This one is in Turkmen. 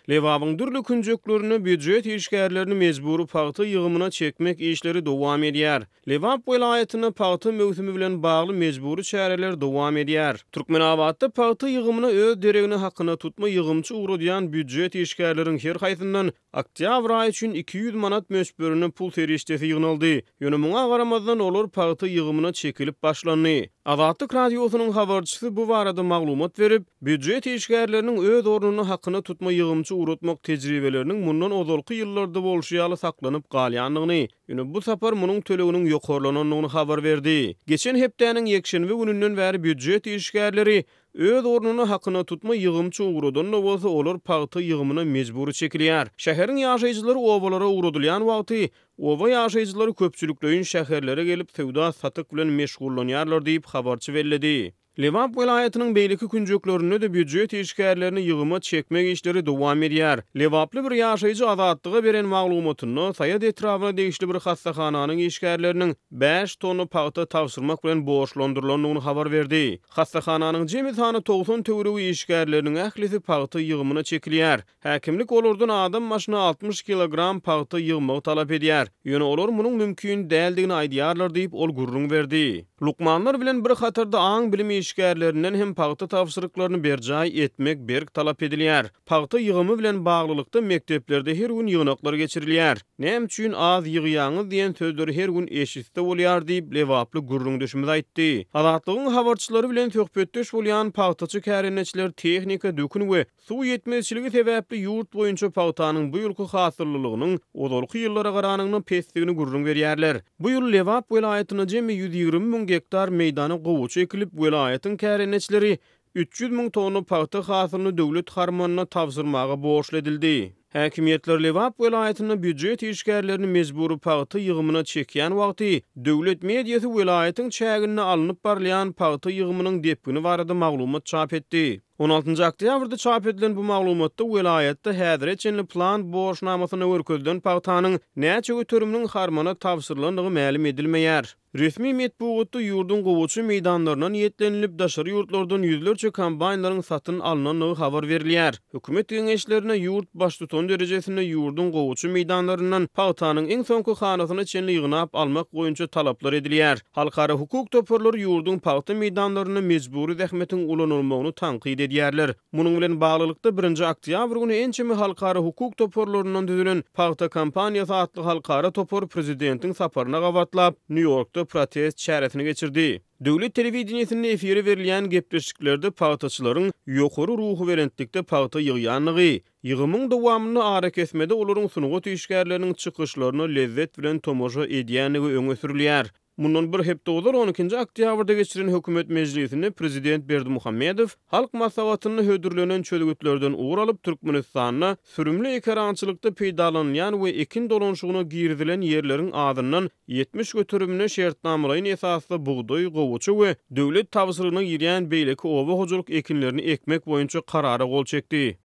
Lewapyň dürli künjeklerini büdjet işgärlerini mezburi paýta ýygymyna çekmek işleri dowam edýär. Lewap welaýatyna paýta mewsimi bilen bagly mezburi çäreler dowam edýär. Türkmenabadda paýta ýygymyna öz deregini hakyna tutma ýygymçy ugrudýan büdjet işgärleriň her haýsyndan oktyabr aýy üçin 200 manat mösberini pul terişdesi ýygnaldy. Ýöne muňa garamazdan olar paýta ýygymyna çekilip başlandy. Azatlyk radiosynyň habarçysy bu barada maglumat berip, büdjet işgärleriniň öz ornuny hakyna tutma ýygymçy urutmak tejribeleriniň mundan ozalky ýyllarda bolşýaly saklanyp galýanlygyny, ýöne bu sapar munyň töleginiň ýokarlananyny habar berdi. Geçen hepdäniň ýekşenbe gününden bäri büdjet işgärleri öz ornuny hakyna tutma ýygymçy ugrudyn bolsa olar paýta ýygymyna mejburi çekilýär. Şäheriň ýaşaýjylary obalara ugrudylýan wagty oba ýaşaýjylary köpçülikleýin şäherlere gelip sewda satyk bilen meşgullanýarlar diýip habarçy berledi. Lewap welaýatynyň beýleki künjeklerinde de büdjet işgärlerini ýygyma çekmek işleri dowam edýär. Lewaply bir ýaşaýjy azatlyga beren maglumatyny Saýat etrawyna degişli bir hastahananyň işgärleriniň 5 tonu paýta tapşyrmak bilen boşlandyrylanyny habar berdi. Hastahananyň jemi sany 90 töweregi işgärleriniň ählisi paýta ýygymyna çekilýär. Häkimlik olardan adam maşyna 60 kilogram paýta ýygmak talap edýär. Ýöne olar munyň mümkin däldigini aýdýarlar diýip ol gurrun berdi. Lukmanlar bilen bir hatarda aň bilimi işgärlerinden hem paýta tapşyryklaryny berjaý etmek berk talap edilýär. Paýta ýygymy bilen baglylykda mekteplerde her gün ýygnaklar geçirilýär. Näme üçin az ýygýaňyz diýen sözleri her gün eşitde bolýar diýip Lewaply gurrun düşmüz aýtdy. Azatlygyň habarçylary bilen söhbetdeş bolýan paýtaçy kärenetçiler tehnika dökün we suw ýetmezçiligi sebäpli ýurt boýunça paýtanyň bu ýylky hasyrlylygynyň ozalky ýyllara garanyny pesdigini gurrun berýärler. Bu ýyl Lewap welaýatyna jemi 120 000 hektar meýdany gowuç ekilip welaýatyň kärenetçileri 300 000 tonu paýta hasyryny döwlet harmanyna tapşyrmagy borçly edildi. Häkimiýetler Lewap welaýatyna büdjet işgärlerini mezburi paýta ýygymyna çekýän wagty döwlet mediýasy welaýatyň çägine alınıp barlayan paýta ýygymynyň depgini barada maglumat çap etdi. 16 oktýabrda çap edilen bu maglumatda welaýatda häzirçe plan borçnamasyna örkezden paýtanyň näçe götürüminiň harmana tapşyrylandygy ma'lum edilmeýär. Resmi metbuatda ýurdun gowuçy meýdanlaryna niýetlenilip daşary ýurtlardan ýüzlerçe kombaýnlaryň satyn alynanyny habar berilýär. Hökümet geňeşlerine ýurt baş tutan derejesinde ýurdun gowuçy meýdanlaryndan paýtanyň iň soňky hanasyny çenli ýygnap almak boýunça talaplar edilýär. Halkara hukuk toporlary ýurdun paýta meýdanlaryna mezburi zähmetiň ulanylmagyny tanqid edýärler. Munyň bilen baglylykda 1 oktýabr güni ençemi halkara hukuk toporlaryndan düzülen paýta kampaniýasy atly halkara topor prezidentiň saparyna gawatlap New Yorkda protest çäresini geçirdi. Döwlet telewizionynyň efiri berilýän gepleşiklerde paýtaçylaryň ýokary ruhy berentlikde paýta ýygýanlygy, ýygymyň dowamyny ara kesmede olaryň sunugat işgärleriniň çykyşlaryny lezzet bilen tomoja edýänligi öňe sürilýär. Mundan bir hepde olar 12 oktýabrda geçiren hökümet mejlisinde prezident Berdimuhammedow halk maslahatyny hödürlenen çölgütlerden ugur alyp Türkmenistanyna sürümli ekrançylykda peýdalanýan we ekin dolanşygyna girdilen ýerleriň adyndan 70 götürümine şertnamalaryň esasy buğdoy, gowuçy we döwlet tapşyrygyna girýän beýleki oba hojalyk ekinlerini ekmek boýunça karara gol çekdi.